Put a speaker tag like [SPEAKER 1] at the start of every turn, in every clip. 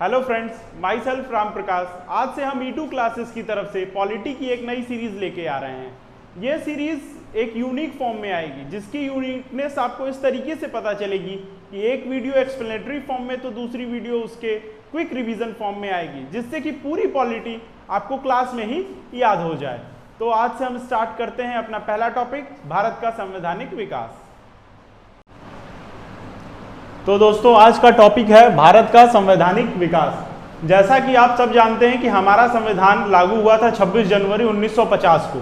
[SPEAKER 1] Hello friends, myself Ram Prakash. आज से हम E2 क्लासेस की तरफ से पॉलिटी की एक नई सीरीज लेके आ रहे हैं। ये सीरीज एक यूनिक फॉर्म में आएगी, जिसकी यूनिकनेस आपको इस तरीके से पता चलेगी कि एक वीडियो एक्सप्लेनेटरी फॉर्म में तो दूसरी वीडियो उसके क्विक रिवीजन फॉर्म में आएगी, जिससे कि पूरी पॉलिटी आपको क्लास में ही याद हो जाए। तो आज से हम स्टार्ट करते हैं अपना पहला टॉपिक, भारत का संवैधानिक विकास। तो दोस्तों, आज का टॉपिक है भारत का संवैधानिक विकास। जैसा कि आप सब जानते हैं कि हमारा संविधान लागू हुआ था 26 जनवरी 1950 को।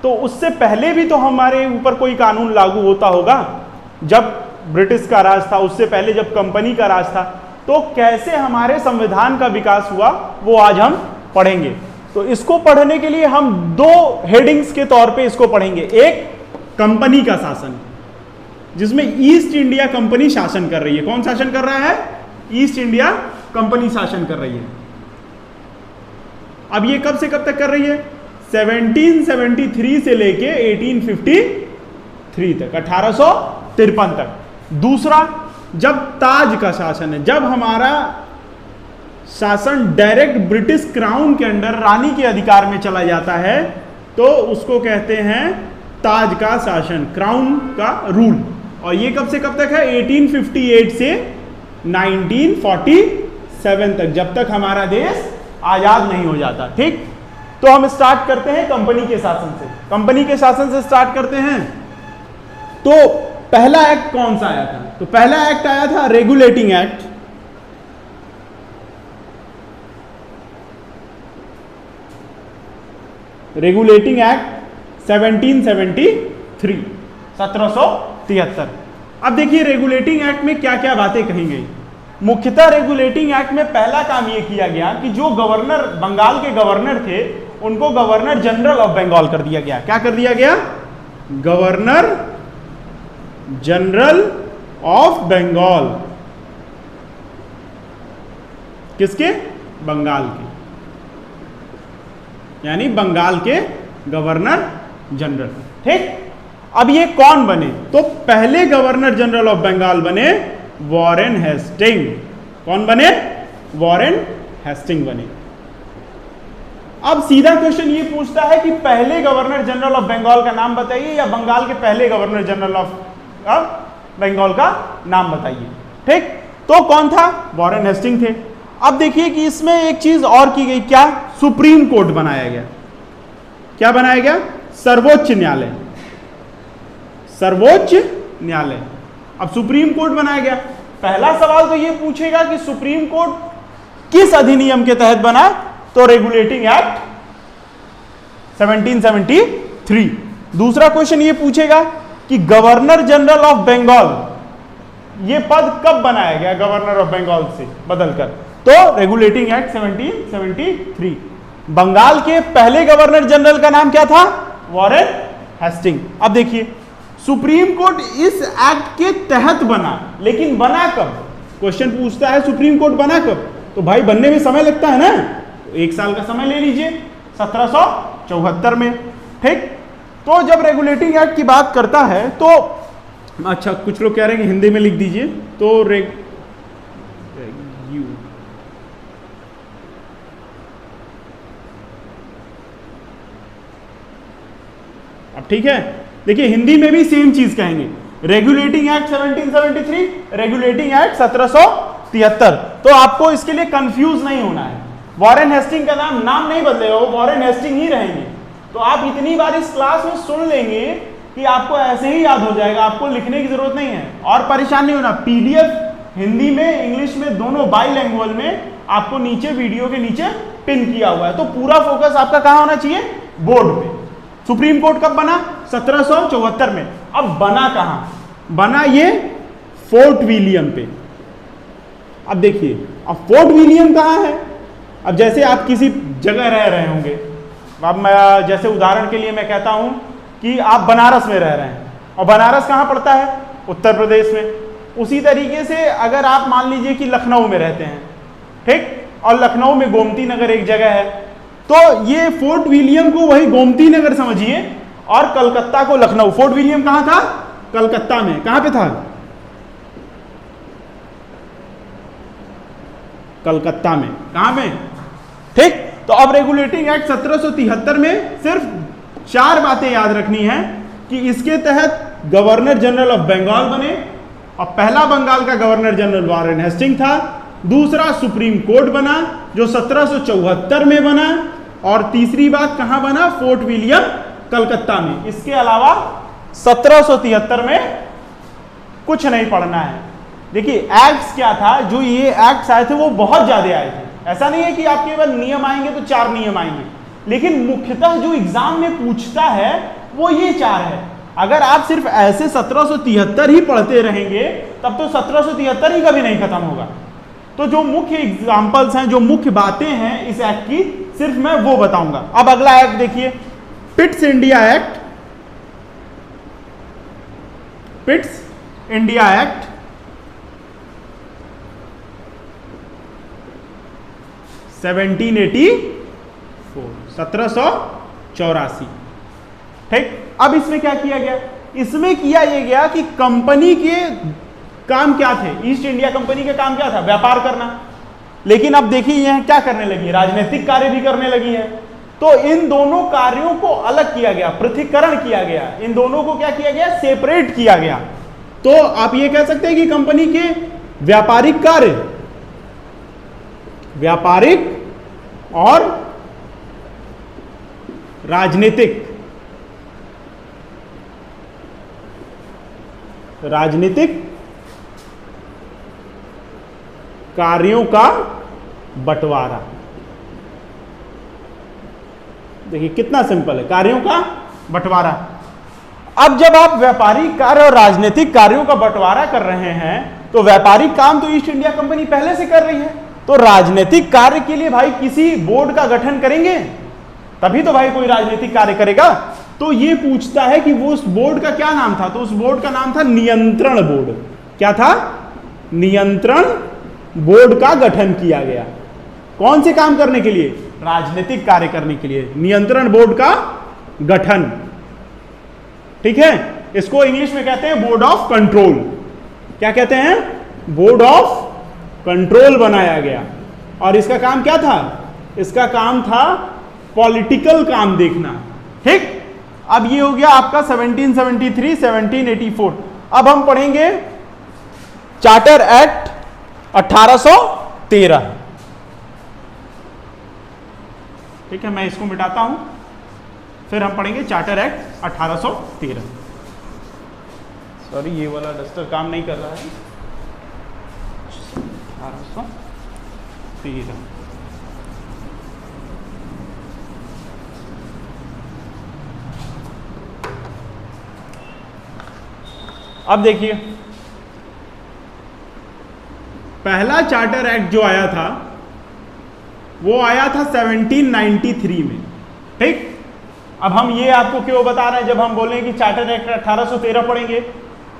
[SPEAKER 1] तो उससे पहले भी तो हमारे ऊपर कोई कानून लागू होता होगा, जब ब्रिटिश का राज था, उससे पहले जब कंपनी का राज था। तो कैसे हमारे संविधान का विकास हुआ वो आज हम पढ़ेंगे। तो इसको पढ़ने के लिए हम दो हेडिंग्स के तौर पे इसको पढ़ेंगे। एक, कंपनी का शासन, जिसमें ईस्ट इंडिया कंपनी शासन कर रही है। कौन शासन कर रहा है? ईस्ट इंडिया कंपनी शासन कर रही है। अब ये कब से कब तक कर रही है? 1773 से लेके 1853 तक, 1853 तक। दूसरा, जब ताज का शासन है, जब हमारा शासन डायरेक्ट ब्रिटिश क्राउन के अंडर रानी के अधिकार में चला जाता है, तो उसको कहते हैं ताज का शासन, क्राउन का रूल। और ये कब से कब तक है? 1858 से 1947 तक, जब तक हमारा देश आजाद नहीं हो जाता। ठीक, तो हम स्टार्ट करते हैं कंपनी के शासन से। कंपनी के शासन से स्टार्ट करते हैं। तो पहला एक्ट कौन सा आया था? तो पहला एक्ट आया था रेगुलेटिंग एक्ट। Regulating act 1773, 1773। अब देखिए रेगुलेटिंग एक्ट में क्या क्या बातें कही गई। मुख्यतः रेगुलेटिंग एक्ट में पहला काम यह किया गया कि जो गवर्नर, बंगाल के गवर्नर थे, उनको गवर्नर जनरल ऑफ बंगाल कर दिया गया। क्या कर दिया गया? Governor general of Bengal. किसके? बंगाल के, यानी बंगाल के गवर्नर जनरल। ठीक, अब ये कौन बने? तो पहले गवर्नर जनरल ऑफ बंगाल बने वॉरेन हेस्टिंग। कौन बने? वॉरेन हेस्टिंग बने। अब सीधा क्वेश्चन ये पूछता है कि पहले गवर्नर जनरल ऑफ बंगाल का नाम बताइए, या बंगाल के पहले गवर्नर जनरल ऑफ बंगाल का नाम बताइए। ठीक, तो कौन था? वॉरेन हेस्टिंग थे। अब देखिए कि इसमें एक चीज और की गई। क्या? सुप्रीम कोर्ट बनाया गया। क्या बनाया गया? सर्वोच्च न्यायालय। सर्वोच्च न्यायालय। अब सुप्रीम कोर्ट बनाया गया। पहला सवाल तो यह पूछेगा कि सुप्रीम कोर्ट किस अधिनियम के तहत बना? तो रेगुलेटिंग एक्ट 1773। दूसरा क्वेश्चन यह पूछेगा कि गवर्नर जनरल ऑफ बंगाल, यह पद कब बनाया गया गवर्नर ऑफ बंगाल से बदलकर? तो रेगुलेटिंग एक्ट 1773। बंगाल के पहले गवर्नर जनरल का नाम क्या था? Warren Hastings. अब देखिए, सुप्रीम कोर्ट इस एक्ट के तहत बना, लेकिन बना कब? क्वेश्चन पूछता है सुप्रीम कोर्ट बना कब? तो भाई बनने में समय लगता है ना, तो 1 साल का समय ले लीजिए, 1774 में। ठीक, तो जब रेगुलेटिंग एक्ट की बात करता है तो अच्छा, कुछ लोग कह रहे हैं कि हिंदी में लिख दीजिए। तो अब ठीक है, देखिए हिंदी में भी सेम चीज कहेंगे। Regulating act 1773, regulating act 1773। तो आपको इसके लिए कंफ्यूज नहीं होना है। वॉरेन हेस्टिंग का नाम नहीं बदलेगा, वो वॉरेन हेस्टिंग ही रहेंगे। तो आप इतनी बार इस क्लास में सुन लेंगे कि आपको ऐसे ही याद हो जाएगा, आपको लिखने की जरूरत नहीं है। और परेशान नहीं होना, पीडीएफ हिंदी में इंग्लिश में दोनों बाइलैंग्वेज में आपको नीचे वीडियो के नीचे पिन किया हुआ है। तो पूरा फोकस आपका कहां होना चाहिए? बोर्ड पे। सुप्रीम कोर्ट कब बना? 1774 में। अब बना कहां? बना ये फोर्ट विलियम पे। अब देखिए, अब फोर्ट विलियम कहां है? अब जैसे आप किसी जगह रह रहे होंगे, अब मैं जैसे उदाहरण के लिए मैं कहता हूं कि आप बनारस में रह रहे हैं, और बनारस कहां पड़ता है? उत्तर प्रदेश में। उसी तरीके से अगर आप मान लीजिए कि लखनऊ में रहते हैं, ठीक, और लखनऊ में गोमती नगर एक जगह है, तो ये फोर्ट विलियम को वही गोमती नगर समझिए, और कलकत्ता को लखनऊ। फोर्ट विलियम कहां था? कलकत्ता में। कहां पे था? कलकत्ता में। कहां में? ठीक। तो अब रेगुलेटिंग एक्ट 1773 में सिर्फ 4 बातें याद रखनी है कि इसके तहत गवर्नर जनरल ऑफ बंगाल बने, और पहला बंगाल का गवर्नर जनरल वॉरेन हेस्टिंग था, दूसरा सुप्रीम कोर्ट बना जो 1774 में बना, और तीसरी बात कहां बना? फोर्ट विलियम कलकत्ता में। इसके अलावा 1773 में कुछ नहीं पढ़ना है। देखिए एक्ट्स क्या था, जो ये एक्ट्स आए थे वो बहुत ज्यादा आए थे। ऐसा नहीं है कि आपके केवल नियम आएंगे तो 4 नियम आएंगे, लेकिन मुख्यतः जो एग्जाम में पूछता है वो ये 4 है। अगर आप सिर्फ ऐसे 1773 ही पढ़ते रहेंगे तब तो 1773 ही कभी नहीं खत्म होगा। तो जो मुख्य एग्जाम्पल्स हैं, जो मुख्य बातें हैं इस एक्ट की, सिर्फ मैं वो बताऊंगा। अब अगला एक्ट देखिए, Pitt's India act. Pitt's India act 1784। ठीक। अब इसमें क्या किया गया? इसमें किया यह गया कि कंपनी के काम क्या थे? ईस्ट इंडिया कंपनी का काम क्या था? व्यापार करना। लेकिन अब देखिए यह क्या करने लगी है? राजनीतिक कार्य भी करने लगी है। तो इन दोनों कार्यों को अलग किया गया, पृथक्करण किया गया। इन दोनों को क्या किया गया? सेपरेट किया गया। तो आप ये कह सकते हैं कि कंपनी के व्यापारिक कार्य, व्यापारिक और राजनीतिक कार्यों का बंटवारा। देखिए कितना सिंपल है, कार्यों का बंटवारा। अब जब आप व्यापारिक कार्य और राजनीतिक कार्यों का बंटवारा कर रहे हैं तो व्यापारिक काम तो ईस्ट इंडिया कंपनी पहले से कर रही है, तो राजनीतिक कार्य के लिए भाई किसी बोर्ड का गठन करेंगे तभी तो भाई कोई राजनीतिक कार्य करेगा। तो ये पूछता है कि वो उस बोर्ड का क्या नाम था? तो उस बोर्ड का नाम था नियंत्रण बोर्ड। क्या था? नियंत्रण बोर्ड का गठन किया गया। कौन से काम करने के लिए? राजनीतिक कार्य करने के लिए नियंत्रण बोर्ड का गठन। ठीक है। इसको इंग्लिश में कहते हैं बोर्ड ऑफ कंट्रोल। क्या कहते हैं? बोर्ड ऑफ कंट्रोल बनाया गया। और इसका काम क्या था? इसका काम था पॉलिटिकल काम देखना। ठीक। अब ये हो गया आपका 1773, 1784। अब हम पढ़ेंगे चार्टर एक्ट 1813। ठीक है, मैं इसको मिटाता हूं, फिर हम पढ़ेंगे चार्टर एक्ट 1813। सॉरी, ये वाला डस्टर काम नहीं कर रहा है। 1813। अब देखिए, पहला चार्टर एक्ट जो आया था वो आया था 1793 में। ठीक। अब हम ये आपको क्यों बता रहे हैं, जब हम बोलें कि चार्टर एक्ट 1813 पढ़ेंगे,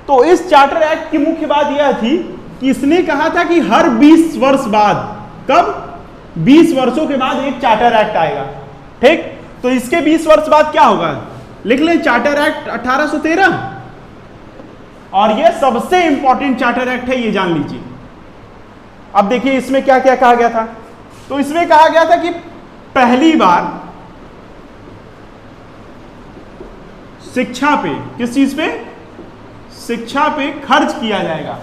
[SPEAKER 1] तो इस चार्टर एक्ट की मुख्य बात यह थी कि इसने कहा था कि हर 20 वर्ष बाद, कब? 20 वर्षों के बाद एक चार्टर एक्ट आएगा। ठीक। तो इसके 20 वर्ष बाद क्या होगा? लिख लें चार्टर एक्ट 1813। और यह सबसे इंपॉर्टेंट चार्टर एक्ट है, ये जान लीजिए। अब देखिए इसमें क्या क्या कहा गया था। तो इसमें कहा गया था कि पहली बार शिक्षा पे, किस चीज पे? शिक्षा पे खर्च किया जाएगा।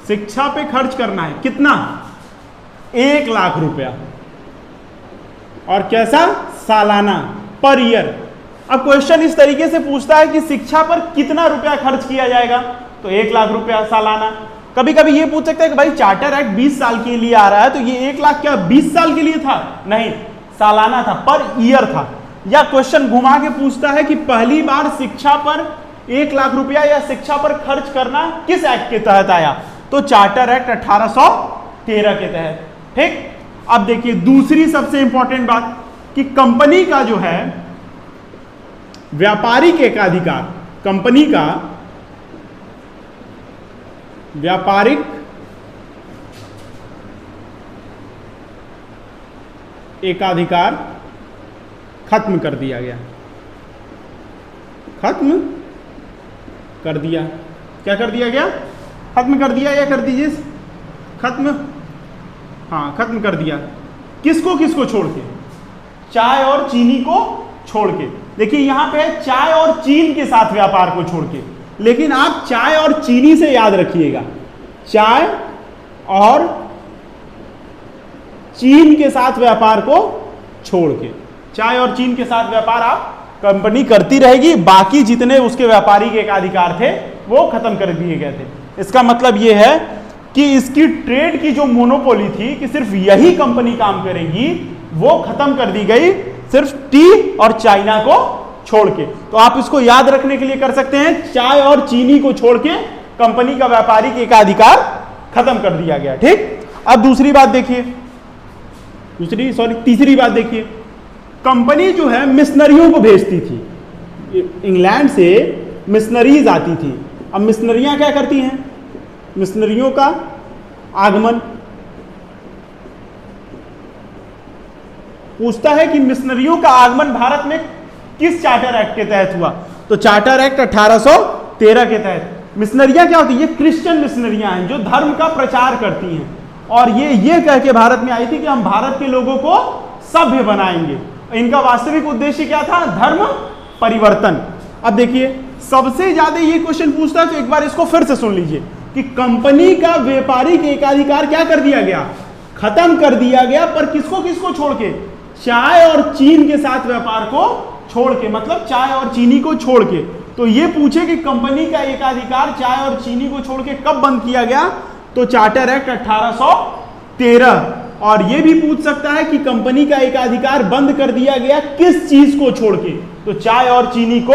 [SPEAKER 1] शिक्षा पे खर्च करना है। कितना? 1 लाख रुपया। और कैसा? सालाना, पर ईयर। अब क्वेश्चन इस तरीके से पूछता है कि शिक्षा पर कितना रुपया खर्च किया जाएगा, तो 1 लाख रुपया सालाना। कभी कभी ये पूछ सकते हैं कि भाई चार्टर एक्ट 20 साल के लिए आ रहा है, तो ये 1 लाख क्या 20 साल के लिए था? नहीं, सालाना था, पर ईयर था। या क्वेश्चन घुमा के पूछता है कि पहली बार शिक्षा पर 1 लाख रुपया या शिक्षा पर खर्च करना किस एक्ट के तहत आया? तो चार्टर एक्ट 1813 के तहत। ठीक। अब देखिए दूसरी सबसे इंपॉर्टेंट बात कि कंपनी का जो है व्यापारिक एकाधिकार, कंपनी का व्यापारिक एकाधिकार खत्म कर दिया गया। खत्म कर दिया। क्या कर दिया गया? खत्म कर दिया, या कर दीजिए खत्म, हाँ खत्म कर दिया। किसको किसको छोड़ के? चाय और चीनी को छोड़ के। देखिए यहां पे चाय और चीन के साथ व्यापार को छोड़ के, लेकिन आप चाय और चीनी से याद रखिएगा, चाय और चीन के साथ व्यापार को छोड़ के। चाय और चीन के साथ व्यापार आप कंपनी करती रहेगी, बाकी जितने उसके व्यापारिक एकाधिकार थे वो खत्म कर दिए गए थे। इसका मतलब यह है कि इसकी ट्रेड की जो मोनोपोली थी कि सिर्फ यही कंपनी काम करेगी, वो खत्म कर दी गई, सिर्फ टी और चाइना को छोड़ के। तो आप इसको याद रखने के लिए कर सकते हैं, चाय और चीनी को छोड़ के कंपनी का व्यापारिक एकाधिकार खत्म कर दिया गया। ठीक, अब दूसरी बात देखिए, तीसरी बात देखिए, कंपनी जो है मिशनरियों को भेजती थी, इंग्लैंड से मिशनरीज आती थी। अब मिशनरियां क्या करती हैं? मिशनरियों का आगमन, पूछता है कि मिशनरियों का आगमन भारत में किस चार्टर एक्ट के तहत हुआ? तो चार्टर एक्ट 1813 के तहत। मिशनरियां क्या होती है? ये क्रिश्चियन मिशनरियां हैं जो धर्म का प्रचार करती हैं, और ये कह के भारत में आई थी कि हम भारत के लोगों को सभ्य बनाएंगे। इनका वास्तविक उद्देश्य क्या था? धर्म परिवर्तन। अब देखिए सबसे ज्यादा ये क्वेश्चन पूछता है, तो एक बार इसको फिर से सुन लीजिए कि कंपनी का व्यापारिक एकाधिकार क्या कर दिया गया? खत्म कर दिया गया, पर किसको किसको छोड़ के? चाय और चीन के साथ व्यापार को छोड़ के, मतलब चाय और चीनी को छोड़ के। तो ये पूछे कि कंपनी का एकाधिकार चाय और चीनी को छोड़ के कब बंद किया गया? तो चार्टर एक्ट 1813। और यह भी पूछ सकता है कि कंपनी का एकाधिकार बंद कर दिया गया किस चीज को छोड़ के? तो चाय और चीनी को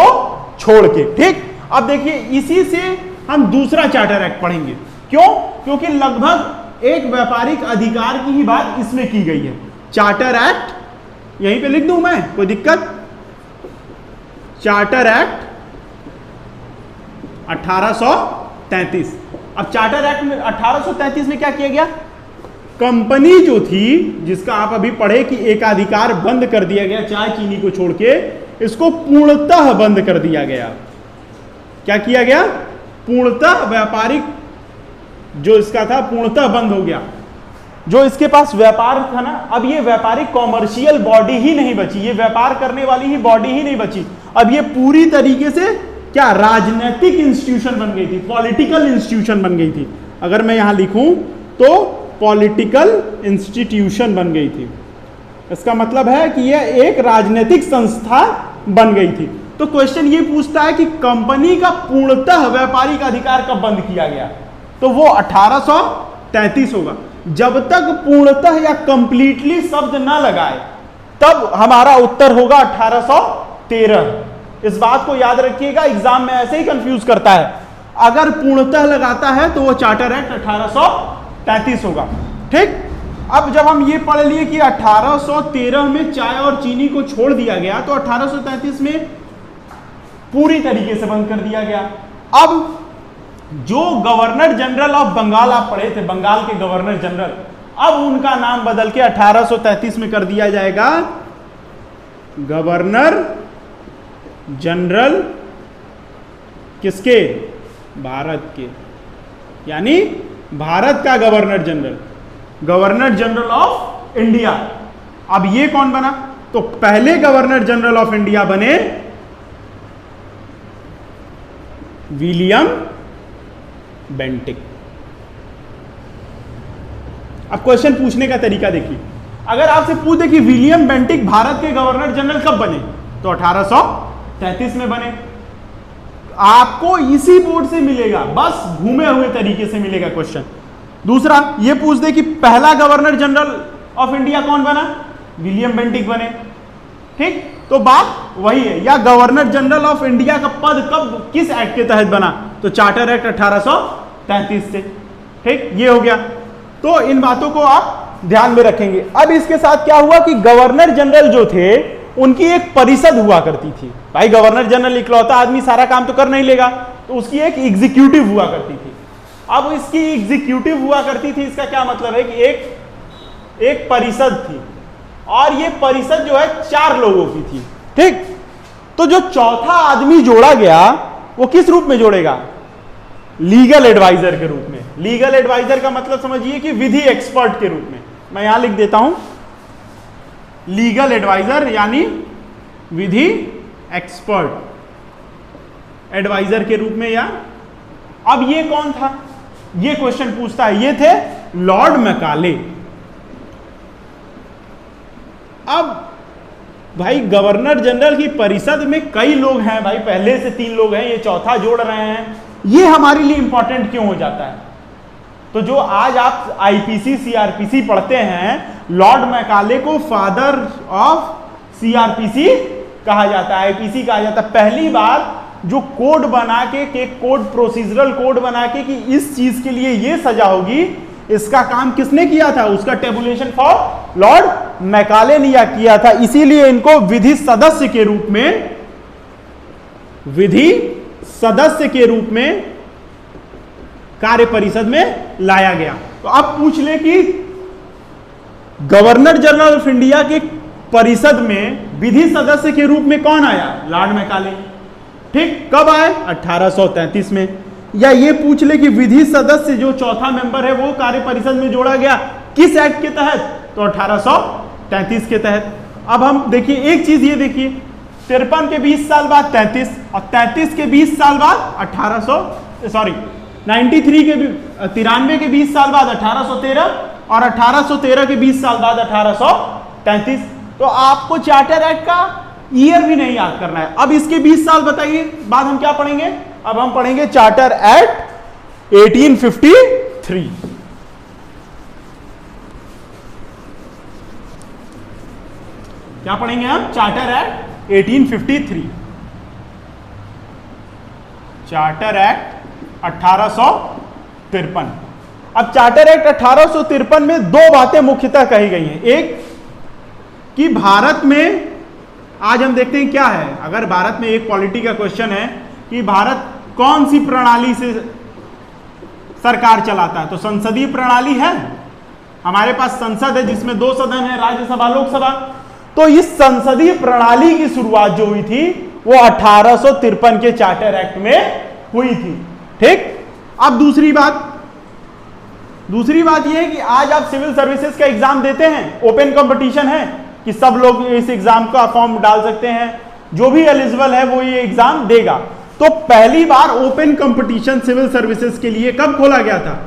[SPEAKER 1] छोड़ के। ठीक, अब देखिए इसी से हम दूसरा चार्टर एक्ट पढ़ेंगे। क्यों? क्योंकि लगभग एक व्यापारिक अधिकार की ही बात इसमें की गई है। चार्टर एक्ट यहीं पे लिख दूं मैं, कोई दिक्कत? Charter act 1833। अब चार्टर एक्ट में 1833 में क्या किया गया? कंपनी जो थी, जिसका आप अभी पढ़े कि एकाधिकार बंद कर दिया गया चाय चीनी को छोड़ के, इसको पूर्णतः बंद कर दिया गया। क्या किया गया? पूर्णतः व्यापारिक जो इसका था पूर्णतः बंद हो गया। जो इसके पास व्यापार था ना, अब ये व्यापारिक कॉमर्शियल बॉडी ही नहीं बची, ये व्यापार करने वाली ही बॉडी ही नहीं बची। अब ये पूरी तरीके से क्या राजनीतिक इंस्टीट्यूशन बन गई थी, पॉलिटिकल इंस्टीट्यूशन बन गई थी। अगर मैं यहां लिखूं तो पॉलिटिकल इंस्टीट्यूशन बन गई थी। इसका मतलब है कि यह एक राजनीतिक संस्था बन गई थी। तो क्वेश्चन ये पूछता है कि कंपनी का पूर्णतः व्यापारिक अधिकार कब बंद किया गया? तो वो 1833 होगा। जब तक पूर्णतः या कंप्लीटली शब्द ना लगाए तब हमारा उत्तर होगा 1813। इस बात को याद रखिएगा, एग्जाम में ऐसे ही कंफ्यूज करता है। अगर पूर्णतः लगाता है तो वो चार्टर एक्ट 1833 होगा। ठीक, अब जब हम ये पढ़ लिए कि 1813 में चाय और चीनी को छोड़ दिया गया, तो 1833 में पूरी तरीके से बंद कर दिया गया। अब जो गवर्नर जनरल ऑफ बंगाल आप पढ़े थे, बंगाल के गवर्नर जनरल, अब उनका नाम बदल के 1833 में कर दिया जाएगा गवर्नर जनरल किसके? भारत के, यानी भारत का governor general, governor general of India. अब ये कौन बना? तो पहले गवर्नर जनरल ऑफ इंडिया बने विलियम बेंटिक। अब क्वेश्चन पूछने का तरीका देखिए, अगर आपसे पूछ दे कि विलियम बेंटिक भारत के गवर्नर जनरल कब बने, तो 1833 में बने। आपको इसी बोर्ड से मिलेगा, बस घूमे हुए तरीके से मिलेगा क्वेश्चन। दूसरा ये पूछ दे कि पहला गवर्नर जनरल ऑफ इंडिया कौन बना? विलियम बेंटिक बने। ठीक, तो बात वही है। या गवर्नर जनरल ऑफ इंडिया का पद कब किस एक्ट के तहत बना? तो चार्टर एक्ट 1833 से। ठीक, ये हो गया। तो इन बातों को आप ध्यान में रखेंगे। अब इसके साथ क्या हुआ कि गवर्नर जनरल जो थे उनकी एक परिषद हुआ करती थी। भाई गवर्नर जनरल इकलौता आदमी सारा काम तो कर नहीं लेगा, तो उसकी एक एग्जीक्यूटिव हुआ करती थी। अब इसकी एग्जीक्यूटिव हुआ करती थी, इसका क्या मतलब है कि एक परिषद थी, और ये परिषद जो है 4 लोगों की थी। ठीक, तो जो चौथा आदमी जोड़ा गया वो किस रूप में जोड़ेगा? लीगल एडवाइजर के रूप में। लीगल एडवाइजर का मतलब समझिए कि विधि एक्सपर्ट के रूप में। मैं यहां लिख देता हूं लीगल एडवाइजर यानी विधि एक्सपर्ट एडवाइजर के रूप में। या अब ये कौन था, ये क्वेश्चन पूछता है, ये थे लॉर्ड मैकाले। अब भाई गवर्नर जनरल की परिषद में कई लोग हैं भाई, पहले से 3 लोग हैं, ये चौथा जोड़ रहे हैं। ये हमारे लिए इंपॉर्टेंट क्यों हो जाता है? तो जो आज आप आईपीसी सीआरपीसी पढ़ते हैं, लॉर्ड मैकाले को फादर ऑफ सीआरपीसी कहा जाता है, आईपीसी कहा जाता है। पहली बार जो कोड बना के कोड प्रोसीजरल कोड बना के कि इस चीज के लिए ये सजा होगी, इसका काम किसने किया था? उसका टेबुलेशन फॉर लॉर्ड मैकाले ने किया था। इसीलिए इनको विधि सदस्य के रूप में, विधि सदस्य के रूप में कार्य परिषद में लाया गया। तो अब पूछ ले कि गवर्नर जनरल ऑफ इंडिया के परिषद में विधि सदस्य के रूप में कौन आया? Lord Macaulay. ठीक, कब आए? 1833 में। या ये पूछ ले कि विधि सदस्य जो चौथा मेंबर है वो कार्य परिषद में जोड़ा गया किस एक्ट के तहत? तो 1833 के तहत। अब हम देखिए एक चीज, ये देखिए 53 के 20 साल बाद 33 और 33 के 20 साल बाद 93 के 93 के 20 साल बाद 1813 और 1813 के 20 साल बाद 1833। तो आपको चार्टर एक्ट का ईयर भी नहीं याद करना है। अब इसके 20 साल बताइए बाद हम क्या पढ़ेंगे? अब हम पढ़ेंगे चार्टर एक्ट 1853। क्या पढ़ेंगे हम? Charter act 1853। Charter act 1853। अब चार्टर एक्ट 1853 में 2 बातें मुख्यतः कही गई हैं। एक कि भारत में, आज हम देखते हैं क्या है, अगर भारत में एक पॉलिटी का क्वेश्चन है कि भारत कौन सी प्रणाली से सरकार चलाता है, तो संसदीय प्रणाली है। हमारे पास संसद है जिसमें 2 सदन है, राज्यसभा लोकसभा। तो इस संसदीय प्रणाली की शुरुआत जो हुई थी वो 1853 के चार्टर एक्ट में हुई थी। ठीक, अब दूसरी बात यह है कि आज आप सिविल सर्विसेज का एग्जाम देते हैं, ओपन कंपटीशन है कि सब लोग इस एग्जाम का फॉर्म डाल सकते हैं, जो भी एलिजिबल है वो ये एग्जाम देगा। तो पहली बार ओपन कंपटीशन सिविल सर्विसेज के लिए कब खोला गया था?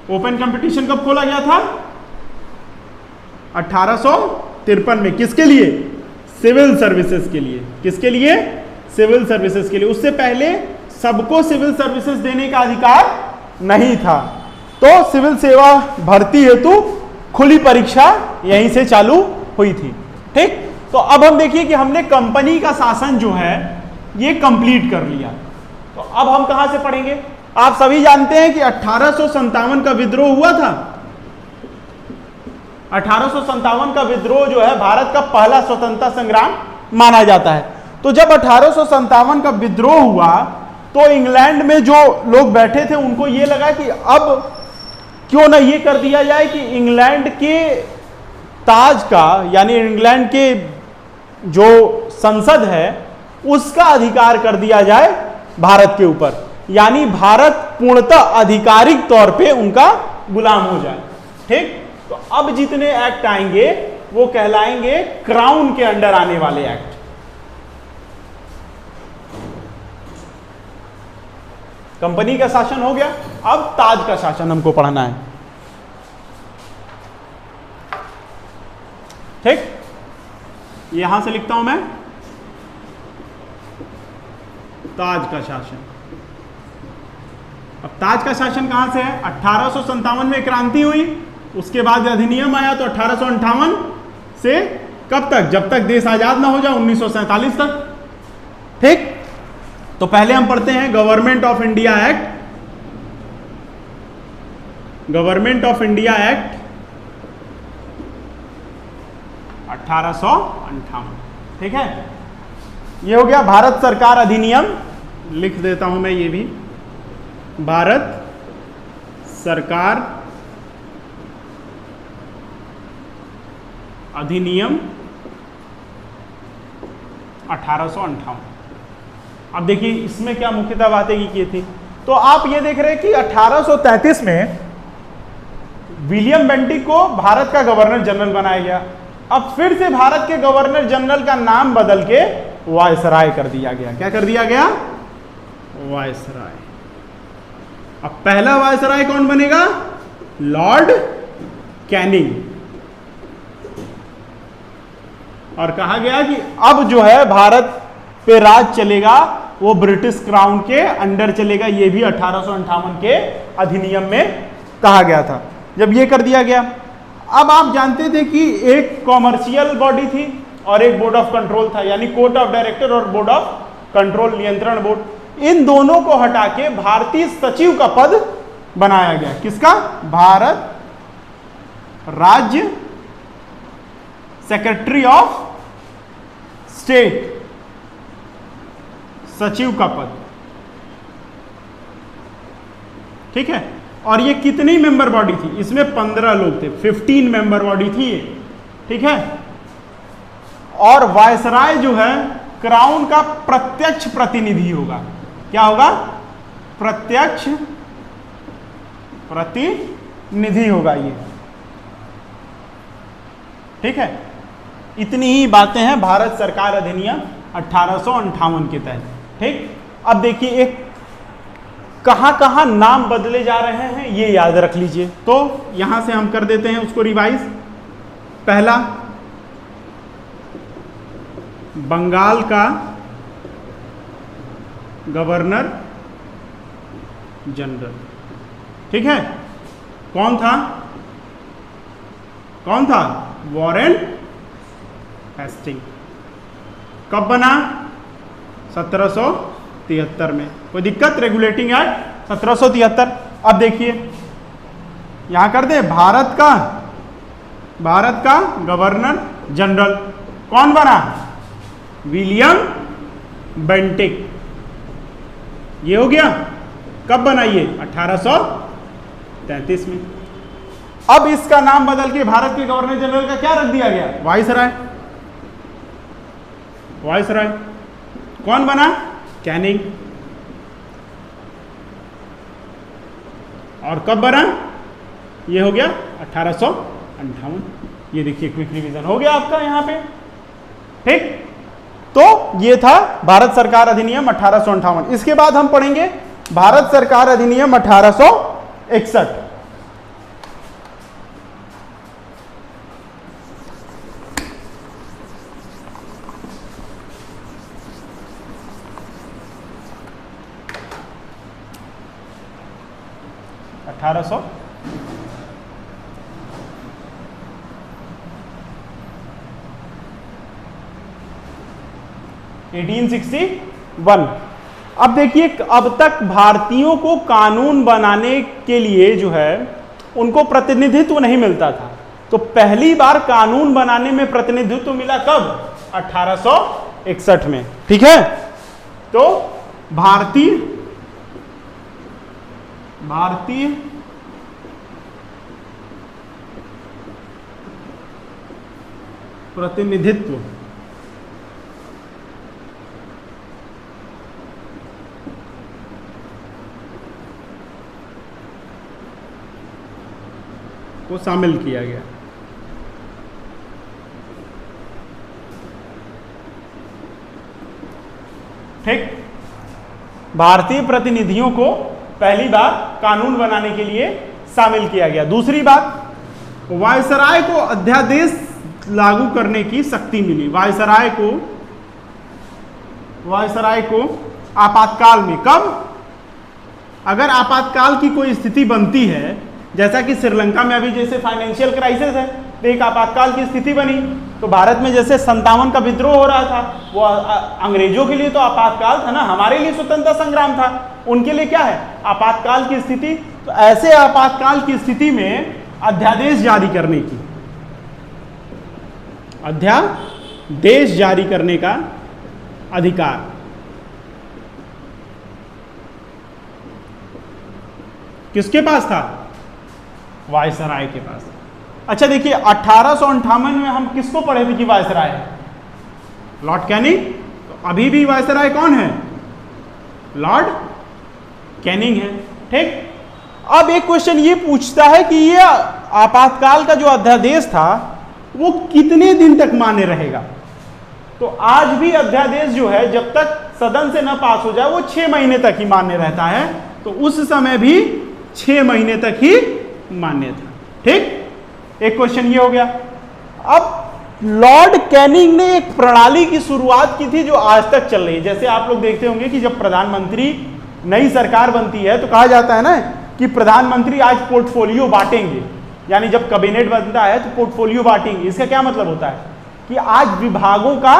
[SPEAKER 1] ओपन कंपटीशन कब खोला गया था? 1853 में। किसके लिए? सिविल सर्विसेज के लिए। किसके लिए? सिविल सर्विसेज के लिए। उससे पहले सबको सिविल सर्विसेज देने का अधिकार नहीं था। तो सिविल सेवा भर्ती हेतु खुली परीक्षा यहीं से चालू हुई थी। ठीक, तो अब हम देखिए कि हमने कंपनी का शासन जो है ये कंप्लीट कर लिया। तो अब हम कहां से पढ़ेंगे? आप सभी जानते हैं कि 1857 का विद्रोह हुआ था। 1857 का विद्रोह जो है भारत का पहला स्वतंत्रता संग्राम माना जाता है। तो जब 1857 का विद्रोह हुआ तो इंग्लैंड में जो लोग बैठे थे उनको ये लगा कि अब क्यों ना ये कर दिया जाए कि इंग्लैंड के ताज का, यानी इंग्लैंड के जो संसद है उसका अधिकार कर दिया जाए भारत के ऊपर, यानी भारत पूर्णतः आधिकारिक तौर पे उनका गुलाम हो जाए। ठीक, तो अब जितने एक्ट आएंगे वो कहलाएंगे क्राउन के अंडर आने वाले एक्ट। कंपनी का शासन हो गया, अब ताज का शासन हमको पढ़ना है। ठीक, यहां से लिखता हूं मैं ताज का शासन। अब ताज का शासन कहां से है? 1857 में क्रांति हुई, उसके बाद अधिनियम आया, तो 1858 से कब तक? जब तक देश आजाद ना हो जाए, 1947 तक। ठीक, तो पहले हम पढ़ते हैं government of India act. Government of India act 1858। ठीक है, ये हो गया भारत सरकार अधिनियम। लिख देता हूं मैं ये भी, भारत सरकार अधिनियम 1858। अब देखिए इसमें क्या मुख्यतः बातें की थी, तो आप ये देख रहे हैं कि 1833 में विलियम बेंटिक को भारत का गवर्नर जनरल बनाया गया। अब फिर से भारत के गवर्नर जनरल का नाम बदल के वायसराय कर दिया गया। क्या कर दिया गया? वायसराय। अब पहला वायसराय कौन बनेगा? Lord Canning. और कहा गया कि अब जो है भारत पे राज चलेगा वो ब्रिटिश क्राउन के अंडर चलेगा। ये भी 1858 के अधिनियम में कहा गया था। जब ये कर दिया गया, अब आप जानते थे कि एक कॉमर्शियल बॉडी थी और एक बोर्ड ऑफ कंट्रोल था, यानी कोर्ट ऑफ डायरेक्टर और बोर्ड ऑफ कंट्रोल, नियंत्रण बोर्ड। इन दोनों को हटा के भारतीय सचिव का पद बनाया गया। किसका? भारत राज्य सेक्रेटरी ऑफ स्टेट, सचिव का पद। ठीक है। और ये कितनी मेंबर बॉडी थी? इसमें 15 लोग थे, 15 मेंबर बॉडी थी ये। ठीक है। और वायसराय जो है क्राउन का प्रत्यक्ष प्रतिनिधि होगा। क्या होगा? प्रत्यक्ष प्रतिनिधि होगा ये। ठीक है। इतनी ही बातें हैं भारत सरकार अधिनियम 1858 के तहत। ठीक। अब देखिए एक कहां नाम बदले जा रहे हैं ये याद रख लीजिए। तो यहां से हम कर देते हैं उसको रिवाइज। पहला, बंगाल का गवर्नर जनरल। ठीक है। कौन था? कौन था? Warren Hastings. कब बना? 1773 में। कोई दिक्कत? Regulating act 1773। अब देखिए यहां कर दे भारत का गवर्नर जनरल कौन बना? William Bentinck. ये हो गया। कब बना ये? 1833 में। अब इसका नाम बदल के भारत के गवर्नर जनरल का क्या रख दिया गया? वायसराय। वायसराय। कौन बना? कैनिंग। और कब बना? ये हो गया 1858। ये देखिए क्विक रिवीजन हो गया आपका यहां पे। ठीक। तो ये था भारत सरकार अधिनियम 1858। इसके बाद हम पढ़ेंगे भारत सरकार अधिनियम 1861। अब देखिए अब तक भारतीयों को कानून बनाने के लिए जो है उनको प्रतिनिधित्व नहीं मिलता था। तो पहली बार कानून बनाने में प्रतिनिधित्व मिला कब? 1861 में। ठीक है। तो भारतीय प्रतिनिधित्व को शामिल किया गया। ठीक। भारतीय प्रतिनिधियों को पहली बार कानून बनाने के लिए शामिल किया गया। दूसरी बात, वायसराय को अध्यादेश लागू करने की शक्ति मिली। वायसराय को आपातकाल में। कब? अगर आपातकाल की कोई स्थिति बनती है, जैसा कि श्रीलंका में अभी जैसे फाइनेंशियल क्राइसिस है तो एक आपातकाल की स्थिति बनी, तो भारत में जैसे 57 का विद्रोह हो रहा था, वो अंग्रेजों के लिए तो आपातकाल था ना, हमारे लिए स्वतंत्रता संग्राम था, उनके लिए क्या है? आपातकाल की स्थिति। तो ऐसे आपातकाल की स्थिति में अध्यादेश जारी करने की, अध्यादेश जारी करने का अधिकार किसके पास था? वायसराय के पास। अच्छा देखिए 1858 में हम किसको पढ़े थे कि वायसराय है? लॉर्ड कैनिंग अभी भी वायसराय कौन है? लॉर्ड कैनिंग है। ठीक, अब एक क्वेश्चन ये पूछता है कि ये आपातकाल का जो अध्यादेश था वो कितने दिन तक मान्य रहेगा? तो आज भी अध्यादेश जो है जब तक सदन से न पास हो जाए वो 6 महीने तक ही मान्य रहता है, तो उस समय भी 6 महीने तक ही मान्य था। ठीक, एक क्वेश्चन ये हो गया। अब लॉर्ड कैनिंग ने एक प्रणाली की शुरुआत की थी जो आज तक चल रही है। जैसे आप लोग देखते होंगे कि जब प्रधानमंत्री नई सरकार बनती है तो कहा जाता है ना कि प्रधानमंत्री आज पोर्टफोलियो बांटेंगे, यानी जब कैबिनेट बनता है तो पोर्टफोलियो बांटेंगे। इसका क्या मतलब होता है कि आज विभागों का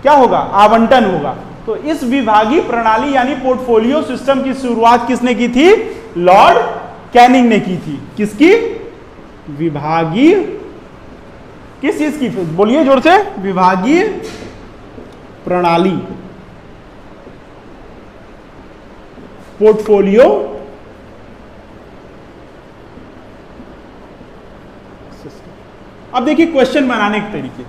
[SPEAKER 1] क्या होगा? आवंटन होगा। तो इस विभागीय प्रणाली यानी पोर्टफोलियो सिस्टम की शुरुआत किसने की थी? लॉर्ड कैनिंग ने की थी। किसकी? विभागीय, किस चीज की? बोलिए जोर से। विभागीय प्रणाली, पोर्टफोलियो सिस्टम। अब देखिए क्वेश्चन बनाने के तरीके,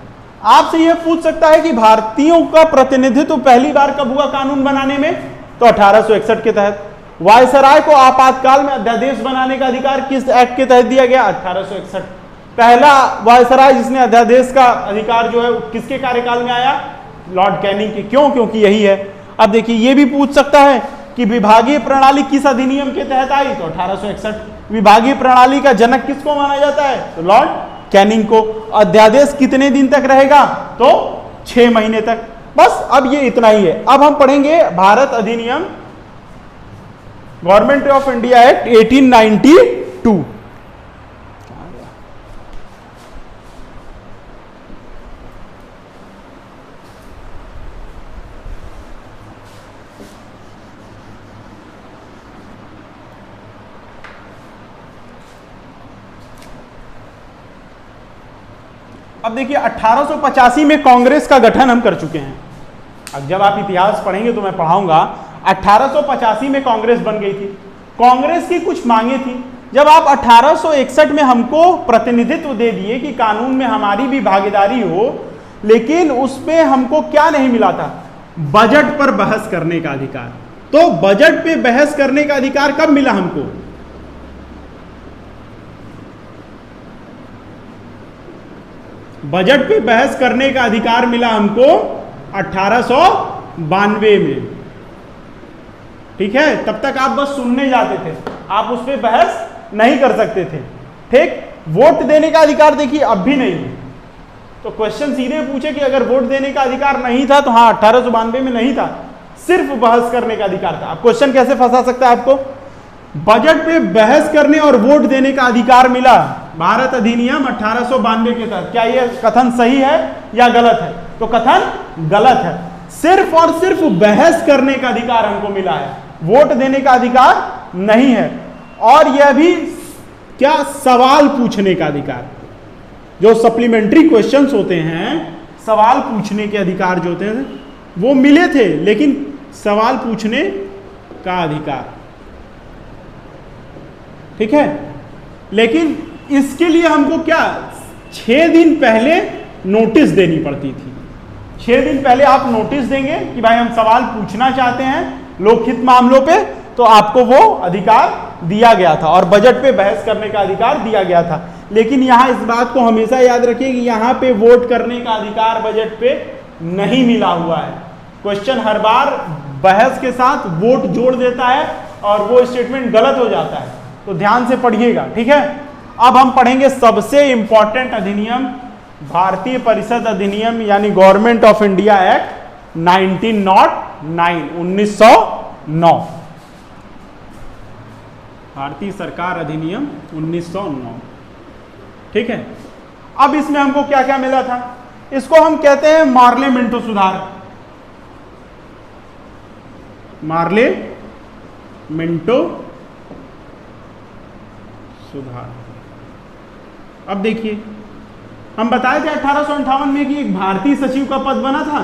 [SPEAKER 1] आपसे यह पूछ सकता है कि भारतीयों का प्रतिनिधित्व पहली बार कब हुआ कानून बनाने में? तो 1861 के तहत। वायसराय को आपातकाल में अध्यादेश बनाने का अधिकार किस एक्ट के तहत दिया गया? 1861। पहला वायसराय जिसने अध्यादेश का अधिकार जो है किसके कार्यकाल में आया? लॉर्ड कैनिंग के। क्यों? क्योंकि यही है। अब देखिए ये भी पूछ सकता है कि विभागीय प्रणाली किस अधिनियम के तहत आई? तो 1861। विभागीय प्रणाली का जनक किसको माना जाता है? तो लॉर्ड कैनिंग को। अध्यादेश कितने दिन तक रहेगा? तो 6 महीने तक। बस अब ये इतना ही है। अब हम पढ़ेंगे भारत अधिनियम, गवर्नमेंट ऑफ इंडिया एक्ट 1892। अब देखिए 1885 में कांग्रेस का गठन हम कर चुके हैं। अब जब आप इतिहास पढ़ेंगे तो मैं पढ़ाऊंगा। 1885 में कांग्रेस बन गई थी। कांग्रेस की कुछ मांगे थी। जब आप 1861 में हमको प्रतिनिधित्व दे दिए कि कानून में हमारी भी भागीदारी हो, लेकिन उसमें हमको क्या नहीं मिला था? बजट पर बहस करने का अधिकार। तो बजट पे बहस करने का अधिकार कब मिला हमको? बजट पे बहस करने का अधिकार मिला हमको 1892 में। ठीक है, तब तक आप बस सुनने जाते थे, आप उस पर बहस नहीं कर सकते थे। ठीक, वोट देने का अधिकार देखिए अब भी नहीं है। तो क्वेश्चन सीधे पूछे कि अगर वोट देने का अधिकार नहीं था तो हाँ 1892 में नहीं था, सिर्फ बहस करने का अधिकार था। अब क्वेश्चन कैसे फंसा सकता है आपको? बजट पे बहस करने और वोट देने का अधिकार मिला भारत अधिनियम 1892 के तहत। क्या यह कथन सही है या गलत है? तो कथन गलत है। सिर्फ और सिर्फ बहस करने का अधिकार हमको मिला है, वोट देने का अधिकार नहीं है। और यह भी क्या? सवाल पूछने का अधिकार। जो सप्लीमेंट्री क्वेश्चंस होते हैं, सवाल पूछने के अधिकार जो होते हैं वो मिले थे, लेकिन सवाल पूछने का अधिकार। ठीक है, लेकिन इसके लिए हमको क्या 6 दिन पहले नोटिस देनी पड़ती थी। 6 दिन पहले आप नोटिस देंगे कि भाई हम सवाल पूछना चाहते हैं लोकहित मामलों पे, तो आपको वो अधिकार दिया गया था और बजट पे बहस करने का अधिकार दिया गया था। लेकिन यहां इस बात को हमेशा याद रखिए कि यहां पे वोट करने का अधिकार बजट पे नहीं मिला हुआ है। क्वेश्चन हर बार बहस के साथ वोट जोड़ देता है और वो स्टेटमेंट गलत हो जाता है, तो ध्यान से पढ़िएगा। ठीक है, अब हम पढ़ेंगे सबसे इंपॉर्टेंट अधिनियम, भारतीय परिषद अधिनियम यानी गवर्नमेंट ऑफ इंडिया एक्ट 1909। भारतीय सरकार अधिनियम 1909। ठीक है, अब इसमें हमको क्या क्या मिला था? इसको हम कहते हैं मार्ले मिंटो सुधार। मार्ले मिंटो सुधार। अब देखिए, हम बताए थे 1858 में कि एक भारतीय सचिव का पद बना था।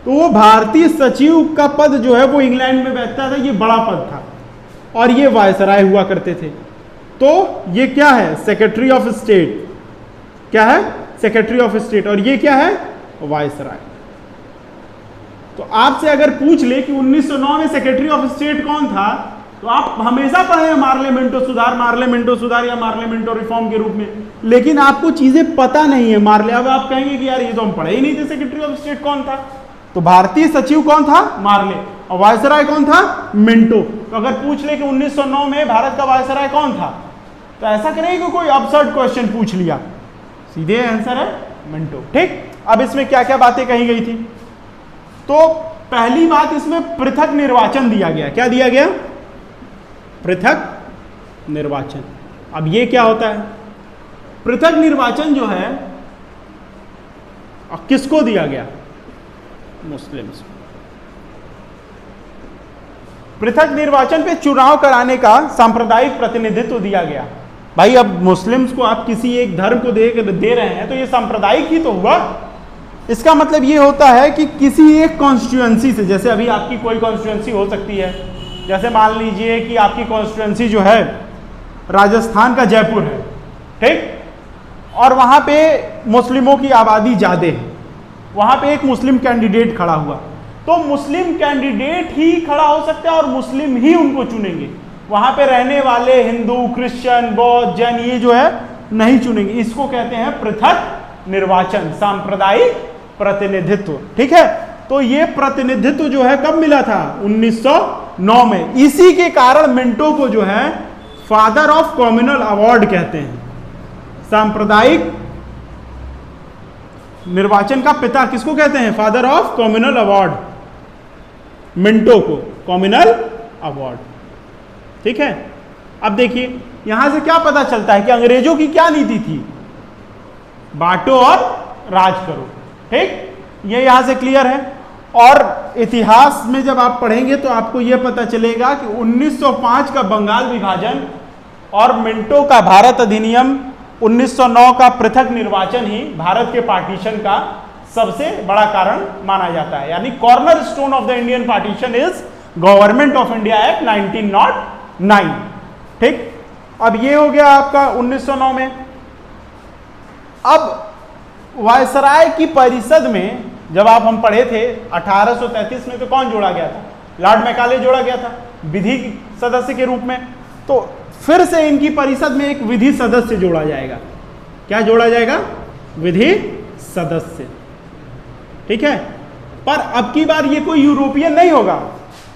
[SPEAKER 1] तो वो भारतीय सचिव का पद जो है वो इंग्लैंड में बैठता था, ये बड़ा पद था और ये वायसराय हुआ करते थे। तो ये क्या है? Secretary of state. क्या है? Secretary of state. और ये क्या है? वायसराय। तो आपसे अगर पूछ ले कि 1909 में सेक्रेटरी ऑफ स्टेट कौन था, तो आप हमेशा पढ़े हैं मार्लेमेंटो सुधार या मार्लेमेंटो रिफॉर्म के रूप में, लेकिन आपको चीजें पता नहीं है मार्ले। अब आप कहेंगे कि यार ये तो हम पढ़े ही नहीं थे, सेक्रेटरी ऑफ स्टेट कौन था। तो भारतीय सचिव कौन था, मार्ले, और वायसराय कौन था, मिंटो। तो अगर पूछ ले कि 1909 में भारत का वायसराय कौन था, तो ऐसा करेंगे कि कोई अबसर्ड क्वेश्चन पूछ लिया, सीधे आंसर है मिंटो। ठीक, अब इसमें क्या क्या बातें कही गई थी। तो पहली बात, इसमें पृथक निर्वाचन दिया गया। क्या दिया गया, पृथक निर्वाचन। अब ये क्या होता है, पृथक निर्वाचन जो है किसको दिया गया, मुस्लिम्स। पृथक निर्वाचन पे चुनाव कराने का सांप्रदायिक प्रतिनिधित्व दिया गया। भाई अब मुस्लिम्स को आप किसी एक धर्म को दे रहे हैं तो ये सांप्रदायिक ही तो हुआ। इसका मतलब ये होता है कि किसी एक कॉन्स्टिट्यूएंसी से, जैसे अभी आपकी कोई कॉन्स्टिट्यूएंसी हो सकती है, जैसे मान लीजिए कि आपकी कॉन्स्टिट्यूएंसी जो है राजस्थान का जयपुर है, ठीक, और वहां पे मुस्लिमों की आबादी ज्यादा है, वहां पे एक मुस्लिम कैंडिडेट खड़ा हुआ, तो मुस्लिम कैंडिडेट ही खड़ा हो सकता है और मुस्लिम ही उनको चुनेंगे। वहां पे रहने वाले हिंदू, क्रिश्चियन, बौद्ध, जैन ये जो है नहीं चुनेंगे। इसको कहते हैं पृथक निर्वाचन, सांप्रदायिक प्रतिनिधित्व। ठीक है, तो ये प्रतिनिधित्व जो है कब मिला था, 1909 में। इसी के कारण मिंटो को जो है फादर ऑफ कम्युनल अवार्ड कहते हैं। सांप्रदायिक निर्वाचन का पिता किसको कहते हैं, father of communal award, Minto को कम्युनल अवार्ड। ठीक है, अब देखिए यहां से क्या पता चलता है कि अंग्रेजों की क्या नीति थी, बांटो और राज करो। ठीक, ये यहां से क्लियर है। और इतिहास में जब आप पढ़ेंगे तो आपको यह पता चलेगा कि 1905 का बंगाल विभाजन और मिंटो का भारत अधिनियम, 1909 का पृथक निर्वाचन ही भारत के पार्टीशन का सबसे बड़ा कारण माना जाता है। यानी corner stone of the Indian partition is government of India act 1909। ठीक, अब ये हो गया आपका 1909 में। अब वायसराय की परिषद में जब हम पढ़े थे 1833 में, तो कौन जोड़ा गया था, लॉर्ड मैकाले जोड़ा गया था विधि सदस्य के रूप में। तो फिर से इनकी परिषद में एक विधि सदस्य जोड़ा जाएगा। क्या जोड़ा जाएगा, विधि सदस्य। ठीक है, पर अब की बार ये कोई यूरोपियन नहीं होगा,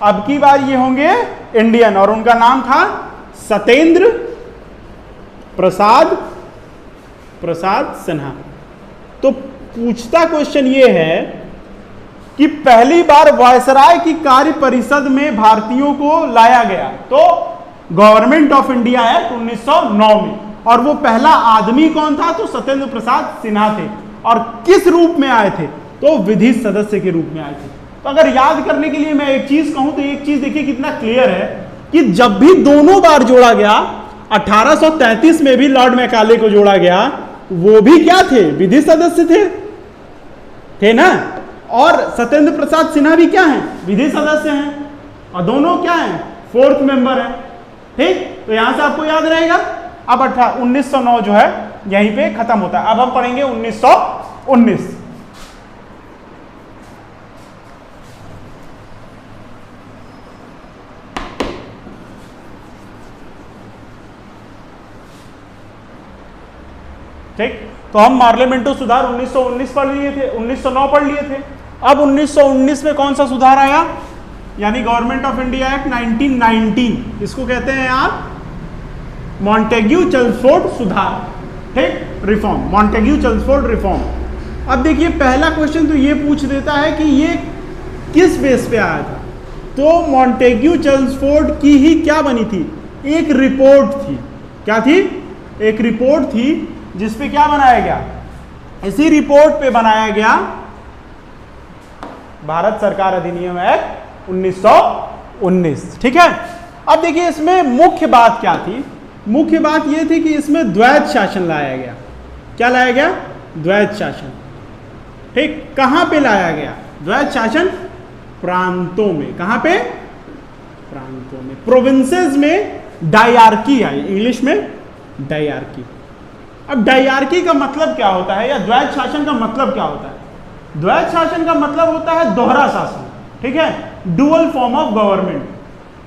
[SPEAKER 1] अब की बार ये होंगे इंडियन, और उनका नाम था सत्येंद्र प्रसाद सिन्हा। तो पूछता क्वेश्चन ये है कि पहली बार वायसराय की कार्य परिषद में भारतीयों को लाया गया तो गवर्नमेंट ऑफ इंडिया एक्ट 1909 में, और वो पहला आदमी कौन था, तो सत्येंद्र प्रसाद सिन्हा थे। और किस रूप में आए थे, तो विधि सदस्य के रूप में आए थे। तो अगर याद करने के लिए मैं एक चीज कहूं तो एक चीज देखिए कितना क्लियर है कि जब भी दोनों बार जोड़ा गया, 1833 में भी लॉर्ड मैकाले को जोड़ा गया, वो भी क्या थे, विधि सदस्य थे ना, और सत्येंद्र प्रसाद सिन्हा भी क्या हैं, विधि सदस्य हैं, और दोनों क्या हैं, फोर्थ मेंबर हैं। ठीक, तो यहां से आपको याद रहेगा। अब 1909 जो है यहीं पे खत्म होता है। अब हम पढ़ेंगे 1919। ठीक, तो हम पार्लियामेंटो सुधार 1919 पढ़ लिए थे, 1909 पढ़ लिए थे। अब 1919 में कौन सा सुधार आया, यानी गवर्नमेंट ऑफ इंडिया एक्ट 1919, इसको कहते हैं आप मॉन्टेग्यू चेम्सफोर्ड सुधार। ठीक, रिफॉर्म, मॉन्टेग्यू चेम्सफोर्ड रिफॉर्म। अब देखिए पहला क्वेश्चन तो ये पूछ देता है कि ये किस बेस पे आया था, तो मॉन्टेग्यू चेम्सफोर्ड की ही क्या बनी थी, एक रिपोर्ट थी। क्या थी, एक रिपोर्ट थी जिसपे क्या बनाया गया, इसी रिपोर्ट पे बनाया गया भारत सरकार अधिनियम एक्ट 1919। ठीक है, अब देखिए इसमें मुख्य बात क्या थी, मुख्य बात यह थी कि इसमें द्वैध शासन लाया गया। क्या लाया गया, द्वैध शासन। ठीक, कहां पे लाया गया द्वैध शासन, प्रांतों में। कहां पे, प्रांतों में, प्रोविंसेस में डायआर्की आई, इंग्लिश में डायआर्की। अब डायआर्की का मतलब क्या होता है, या द्वैध शासन का मतलब क्या होता है, द्वैध शासन का मतलब होता है दोहरा शासन, ठीक है, डुअल फॉर्म ऑफ गवर्नमेंट।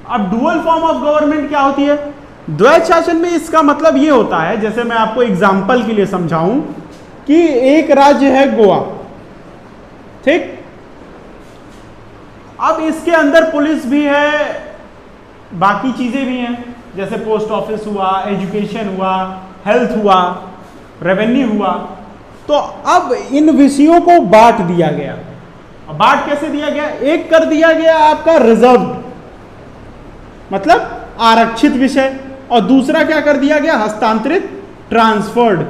[SPEAKER 1] अब डुअल फॉर्म ऑफ गवर्नमेंट क्या होती है? द्वैध शासन में इसका मतलब ये होता है, जैसे मैं आपको एग्जांपल के लिए समझाऊं कि एक राज्य है गोवा, ठीक, अब इसके अंदर पुलिस भी है, बाकी चीजें भी हैं, जैसे पोस्ट ऑफिस हुआ, एजुकेशन हुआ, हेल्थ हुआ, रेवेन्यू हुआ। तो अब इन विषयों को बांट दिया गया। बांट कैसे दिया गया? एक कर दिया गया आपका रिजर्व, मतलब आरक्षित विषय, और दूसरा क्या कर दिया गया? हस्तांतरित, ट्रांसफर्ड,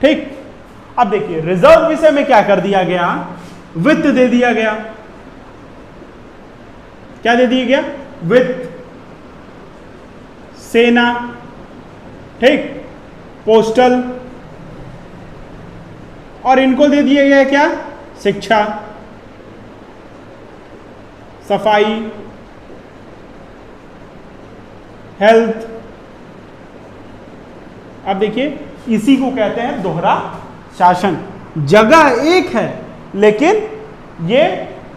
[SPEAKER 1] ठीक। अब देखिए रिजर्व विषय में क्या कर दिया गया? वित्त दे दिया गया। क्या दे दिया गया? वित्त, सेना, ठीक, पोस्टल, और इनको दे दिया गया क्या? शिक्षा, सफाई, हेल्थ। अब देखिए इसी को कहते हैं दोहरा शासन। जगह एक है लेकिन ये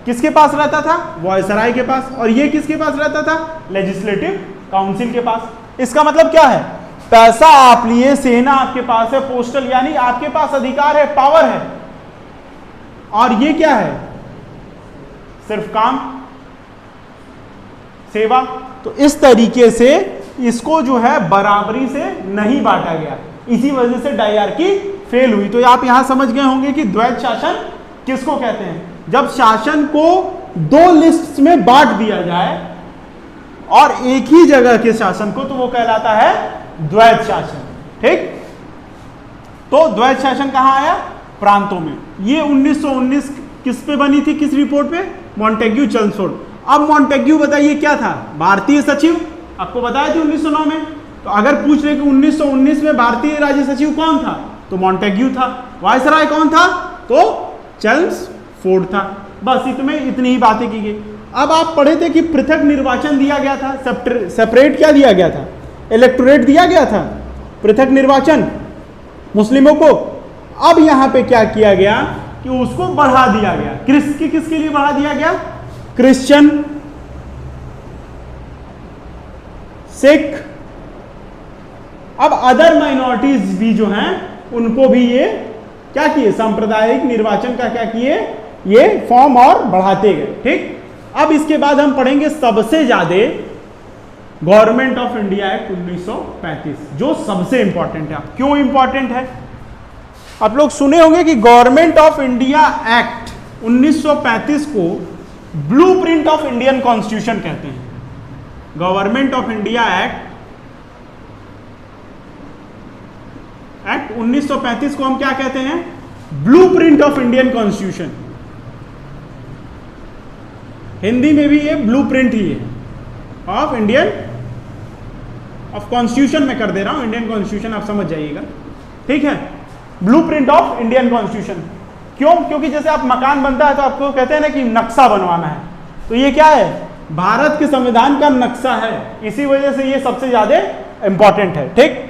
[SPEAKER 1] किसके पास रहता था? वायसराय के पास, और ये किसके पास रहता था? लेजिस्लेटिव काउंसिल के पास। इसका मतलब क्या है? पैसा आप लिए, सेना आपके पास है, पोस्टल यानी आपके पास अधिकार है, पावर है, और ये क्या है? सिर्फ काम, सेवा। तो इस तरीके से इसको जो है बराबरी से नहीं बांटा गया, इसी वजह से डायरार्की फेल हुई। तो आप यहां समझ गए होंगे कि द्वैध शासन किसको कहते हैं? जब शासन को दो लिस्ट्स में बांट दिया जाए और एक ही जगह के शासन को, तो वो कहलाता है द्वैध शासन, ठीक। तो द्वैध शासन कहां आया? प्रांतों में। ये 1919 किस पे बनी थी? किस रिपोर्ट पे? Montagu Chelmsford. अब मॉन्टेग्यू बताइए क्या था? भारतीय सचिव, आपको बताया थी 1909 में। तो अगर पूछ रहे कि 1919 में भारतीय राज्य सचिव कौन था, तो मॉन्टेग्यू था। वायसराय कौन था? तो चेम्सफोर्ड था। बस इतनी ही बातें की गई। अब आप पढ़े थे कि पृथक निर्वाचन दिया गया था, सेपरेट क्या दिया गया था? इलेक्टोरेट दिया गया था, पृथक निर्वाचन मुस्लिमों को। अब यहां पे क्या किया गया कि उसको बढ़ा दिया गया। किसके लिए बढ़ा दिया गया? क्रिश्चियन, सिख, अब अदर माइनॉरिटीज भी जो हैं उनको भी ये क्या किए? सांप्रदायिक निर्वाचन का क्या किए? ये फॉर्म और बढ़ाते गए, ठीक। अब इसके बाद हम पढ़ेंगे सबसे ज्यादा गवर्नमेंट ऑफ इंडिया एक्ट 1935, जो सबसे इंपॉर्टेंट है। क्यों इंपॉर्टेंट है? आप लोग सुने होंगे कि गवर्नमेंट ऑफ इंडिया एक्ट 1935 को ब्लूप्रिंट ऑफ इंडियन कॉन्स्टिट्यूशन कहते हैं। गवर्नमेंट ऑफ इंडिया एक्ट 1935 को हम क्या कहते हैं? Blueprint of Indian constitution. Hindi में भी ये ब्लूप्रिंट ही है ऑफ इंडियन, ऑफ कॉन्स्टिट्यूशन में कर दे रहा हूं, इंडियन कॉन्स्टिट्यूशन आप समझ जाइएगा, ठीक है। Blueprint of Indian constitution. क्यों? क्योंकि जैसे आप मकान बनता है तो आपको कहते हैं ना कि नक्शा बनवाना है, तो ये क्या है? भारत के संविधान का नक्शा है। इसी वजह से ये सबसे ज्यादा इंपॉर्टेंट है, ठीक।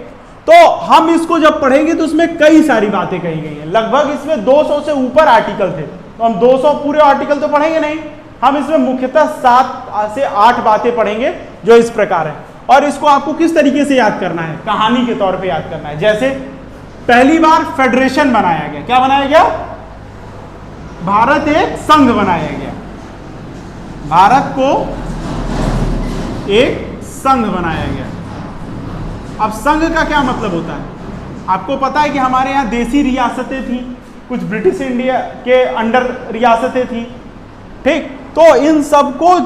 [SPEAKER 1] तो हम इसको जब पढ़ेंगे तो उसमें कई सारी बातें कही गई हैं। लगभग इसमें 200 से ऊपर आर्टिकल थे, तो हम 200 पूरे आर्टिकल तो पढ़ेंगे नहीं। हम इसमें मुख्यतः 7 से 8 बातें पढ़ेंगे जो इस प्रकार है। और इसको आपको किस तरीके से याद करना है? कहानी के तौर पे याद करना है। जैसे पहली बार फेडरेशन बनाया गया। क्या बनाया गया? भारत एक संघ बनाया गया। भारत को एक संघ बनाया गया। अब संघ का क्या मतलब होता है? आपको पता है कि हमारे यहाँ देसी रियासतें थी, कुछ ब्रिटिश इंडिया के अंडर रियासतें थी, ठीक। तो इन सबको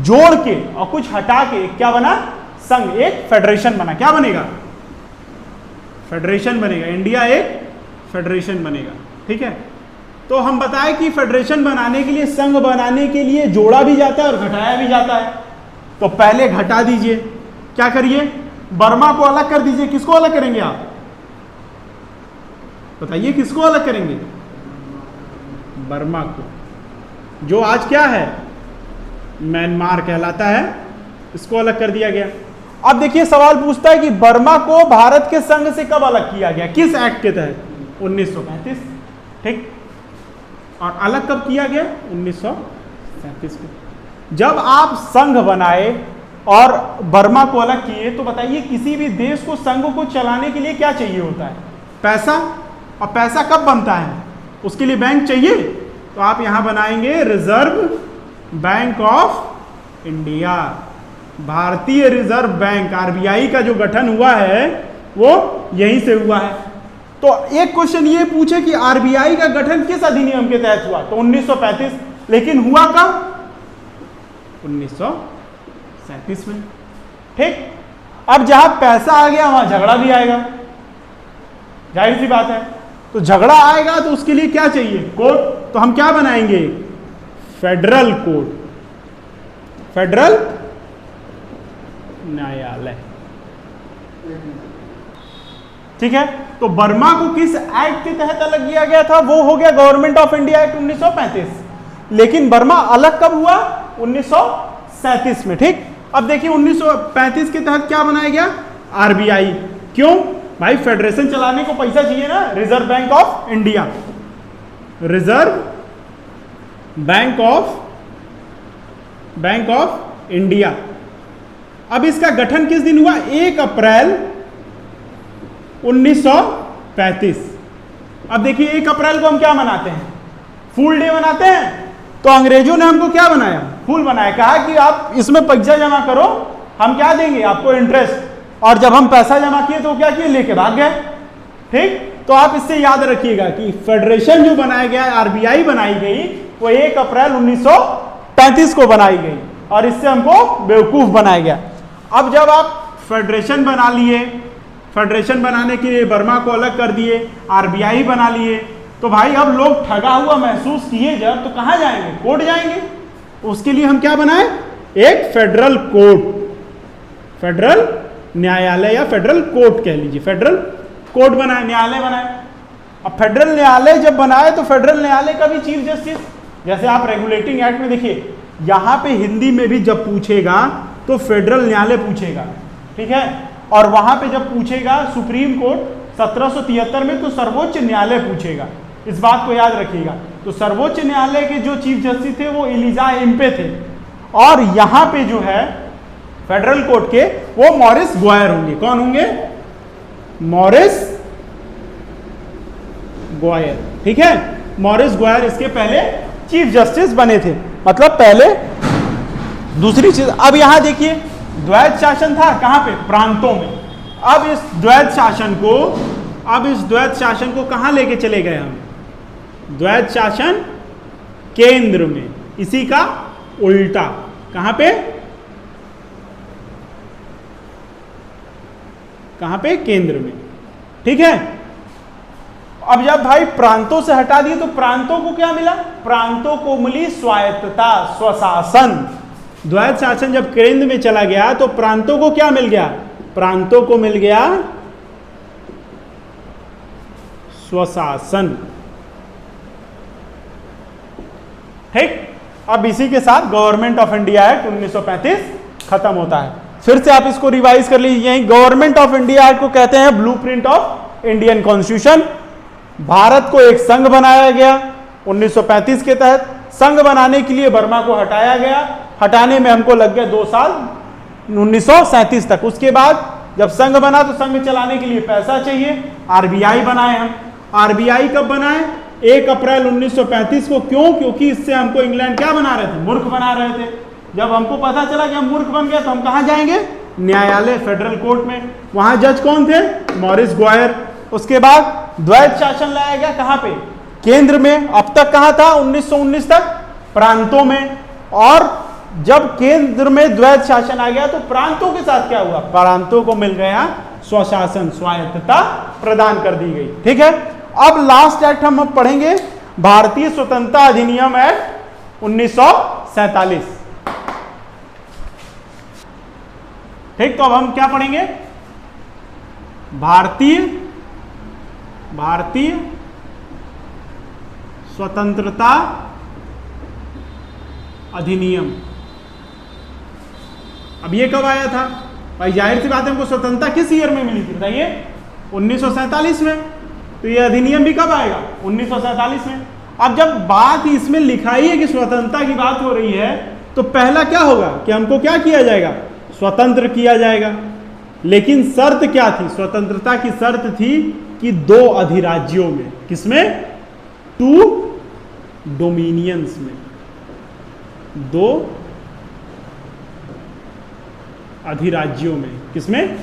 [SPEAKER 1] जोड़ के और कुछ हटा के क्या बना? संघ, एक फेडरेशन बना। क्या बनेगा? फेडरेशन बनेगा। इंडिया एक फेडरेशन बनेगा, ठीक है। तो हम बताएं कि फेडरेशन बनाने के लिए, संघ बनाने के लिए जोड़ा भी जाता है और घटाया भी जाता है। तो पहले घटा दीजिए, क्या करिए? बर्मा को अलग कर दीजिए। किसको अलग करेंगे आप? बताइए किसको अलग करेंगे? बर्मा को, जो आज क्या है? म्यांमार कहलाता है। इसको अलग कर दिया गया। अब देखिए सवाल पूछता है कि बर्मा को भारत के संघ से कब अलग किया गया? किस एक्ट के तहत? 1935, ठीक। और अलग कब किया गया? 1937 में। जब आप संघ बनाए और बर्मा को अलग किए, तो बताइए किसी भी देश को संघ को चलाने के लिए क्या चाहिए होता है? पैसा। और पैसा कब बनता है? उसके लिए बैंक चाहिए। तो आप यहां बनाएंगे रिजर्व बैंक ऑफ इंडिया। भारतीय रिजर्व बैंक, आरबीआई का जो गठन हुआ है वो यहीं से हुआ है। तो एक क्वेश्चन ये पूछे कि आरबीआई का गठन किस अधिनियम के तहत हुआ? तो 1935। लेकिन हुआ कब? 1937 में। ठीक। अब जहां पैसा आ गया वहां झगड़ा भी आएगा, जाहिर सी बात है। तो झगड़ा आएगा तो उसके लिए क्या चाहिए? कोर्ट। तो हम क्या बनाएंगे? फेडरल कोर्ट, फेडरल न्यायालय। ठीक है। तो बर्मा को किस एक्ट के तहत अलग किया गया था? वो हो गया गवर्नमेंट ऑफ इंडिया एक्ट 1935। लेकिन बर्मा अलग कब हुआ? 1937 में। ठीक। अब देखिए 1935 के तहत क्या बनाया गया? आरबीआई। क्यों भाई? फेडरेशन चलाने को पैसा चाहिए ना। Reserve bank of India, reserve bank of India. अब इसका गठन किस दिन हुआ? 1 अप्रैल 1935। अब देखिए 1 अप्रैल को हम क्या मनाते हैं? फूल डे मनाते हैं। तो अंग्रेजों ने हमको क्या बनाया? फूल बनाया। कहा कि आप इसमें पैसा जमा करो, हम क्या देंगे आपको? इंटरेस्ट। और जब हम पैसा जमा किए तो क्या किए? लेके भाग गए। ठीक। तो आप इससे याद रखिएगा कि फेडरेशन जो बनाया गया, आरबीआई बनाई गई, वो 1 अप्रैल 1935 को बनाई गई और इससे हमको बेवकूफ बनाया गया। अब जब आप फेडरेशन बना लिए, फेडरेशन बनाने के लिए बर्मा को अलग कर दिए, आरबीआई बना लिए, तो भाई अब लोग ठगा हुआ महसूस किए जब, तो कहां जाएंगे? कोर्ट जाएंगे। उसके लिए हम क्या बनाए? एक फेडरल कोर्ट, फेडरल न्यायालय या फेडरल कोर्ट कह लीजिए, फेडरल कोर्ट बनाए, न्यायालय बनाए। अब फेडरल न्यायालय जब बनाए तो फेडरल न्यायालय का भी चीफ जस्टिस, जैसे आप रेगुलेटिंग एक्ट में देखिए, यहां पे हिंदी में भी जब पूछेगा तो फेडरल न्यायालय पूछेगा। ठीक है। और वहां पे जब पूछेगा सुप्रीम कोर्ट 1773 में, तो सर्वोच्च न्यायालय पूछेगा। इस बात को याद रखिएगा। तो सर्वोच्च न्यायालय के जो चीफ जस्टिस थे वो एलिजा एम्पे थे, और यहां पे जो है फेडरल कोर्ट के वो मॉरिस ग्वायर होंगे। कौन होंगे? Morris Gwyer. ठीक है। मॉरिस ग्वायर इसके पहले चीफ जस्टिस बने थे, मतलब पहले। दूसरी चीज, अब यहां देखिए द्वैध शासन था कहां पे? प्रांतों में। अब इस द्वैध शासन को कहां लेके चले गए हम? द्वैध शासन केंद्र में। इसी का उल्टा कहां पे? कहां पे? केंद्र में। ठीक है। अब जब भाई प्रांतों से हटा दिए तो प्रांतों को क्या मिला? प्रांतों को मिली स्वायत्तता, स्वशासन। द्वैध शासन जब केंद्र में चला गया तो प्रांतों को क्या मिल गया? प्रांतों को मिल गया स्वशासन। ठीक। अब इसी के साथ गवर्नमेंट ऑफ इंडिया एक्ट 1935 खत्म होता है। फिर से आप इसको रिवाइज कर लीजिए। गवर्नमेंट ऑफ इंडिया एक्ट को कहते हैं blueprint of Indian constitution. Bharat को एक संघ बनाया गया 1935 के तहत। संघ बनाने के लिए बर्मा को हटाया गया। हटाने में हमको लग गया 2 साल, 1937 तक। उसके बाद जब संघ बना तो संघ चलाने के लिए पैसा चाहिए, आरबीआई बनाए हम। आरबीआई कब बनाए? 1 अप्रैल 1935 को। क्यों? क्योंकि इससे हमको इंग्लैंड क्या बना रहे थे? मूर्ख बना रहे थे। जब हमको पता चला कि हम मूर्ख बन गए तो हम कहां जाएंगे? न्यायालय, फेडरल कोर्ट में। वहां जज कौन थे? Morris Gwyer. उसके बाद द्वैध शासन लाया गया कहां पे? केंद्र में। अब तक कहां था? 1919 तक प्रांतों में। और जब केंद्र में द्वैध शासन आ गया तो प्रांतों के साथ क्या हुआ? प्रांतों को मिल गया स्वशासन, स्वायत्तता प्रदान कर दी गई। ठीक है। अब लास्ट एक्ट हम अब पढ़ेंगे भारतीय स्वतंत्रता अधिनियम एक्ट 1947। ठीक। तो अब हम क्या पढ़ेंगे? भारतीय स्वतंत्रता अधिनियम। अब ये कब आया था? भाई जाहिर सी बात है, हमको स्वतंत्रता किस ईयर में मिली थी बताइए? 1947 में। तो ये अधिनियम भी कब आएगा? 1947 में। अब जब बात इसमें लिखाई है कि स्वतंत्रता की बात हो रही है, तो पहला क्या होगा कि हमको क्या किया जाएगा, स्वतंत्र किया जाएगा। लेकिन शर्त क्या थी, स्वतंत्रता की शर्त थी कि 2 अधिराज्यों में, किसमें, 2 डोमिनियंस में, 2 अधिराज्यों में, किसमें,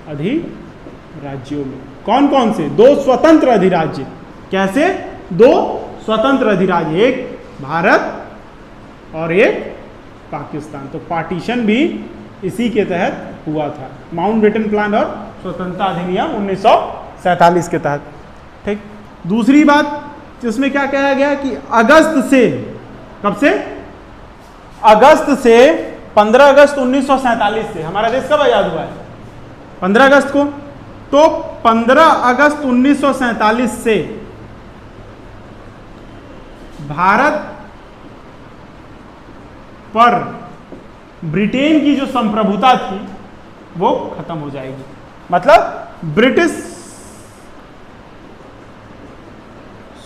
[SPEAKER 1] अधिराज्यों में। कौन कौन से, 2 स्वतंत्र अधिराज्य। कैसे, 2 स्वतंत्र अधिराज्य, एक भारत और एक पाकिस्तान। तो पार्टीशन भी इसी के तहत हुआ था, माउंटबेटन प्लान और स्वतंत्रता अधिनियम 1947 के तहत। ठीक। दूसरी बात जिसमें क्या कहा गया कि अगस्त से, कब से, अगस्त से 15 अगस्त 1947 से हमारा देश कब आजाद हुआ है, 15 अगस्त को। तो 15 अगस्त 1947 से भारत पर ब्रिटेन की जो संप्रभुता थी वो खत्म हो जाएगी। मतलब ब्रिटिश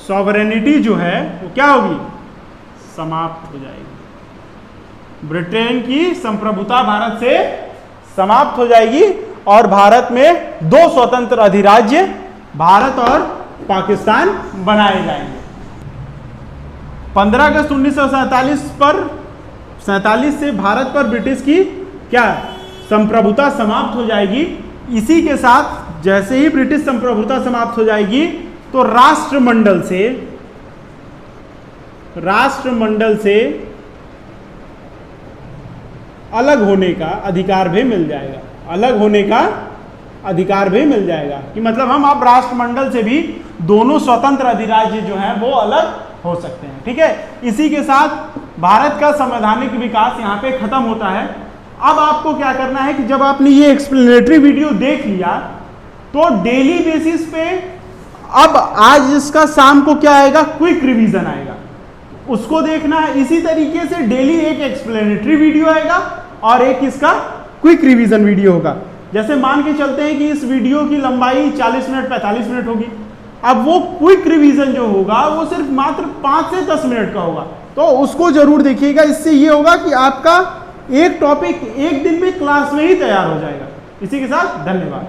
[SPEAKER 1] सॉवरेनिटी जो है वो क्या होगी, समाप्त हो जाएगी। ब्रिटेन की संप्रभुता भारत से समाप्त हो जाएगी और भारत में 2 स्वतंत्र अधिराज्य, भारत और पाकिस्तान, बनाए जाएंगे। 15 अगस्त 1947 से भारत पर ब्रिटिश की क्या संप्रभुता समाप्त हो जाएगी। इसी के साथ जैसे ही ब्रिटिश संप्रभुता समाप्त हो जाएगी तो राष्ट्रमंडल से अलग होने का अधिकार भी मिल जाएगा, अलग होने का अधिकार भी मिल जाएगा कि मतलब हम अब राष्ट्रमंडल से भी दोनों स्वतंत्र अधिराज्य जो हैं वो अलग हो सकते हैं। ठीक है। इसी के साथ भारत का संवैधानिक विकास यहाँ पे खत्म होता है। अब आपको क्या करना है कि जब आपने ये एक्सप्लेनेटरी वीडियो देख लिया तो डेली बेसिस पे अब आज इसका शाम को क्या आएगा, क्विक रिवीजन आएगा, उसको देखना है। इसी तरीके से डेली एक एक्सप्लेनेटरी वीडियो आएगा और एक इसका क्विक रिवीजन वीडियो होगा। जैसे मान के चलते हैं कि इस वीडियो की लंबाई 40 मिनट 45 मिनट होगी, अब वो क्विक रिवीजन जो होगा वो सिर्फ मात्र 5 से 10 मिनट का होगा, तो उसको जरूर देखिएगा। इससे ये होगा कि आपका एक टॉपिक एक दिन में क्लास में ही तैयार हो जाएगा। इसी के साथ धन्यवाद।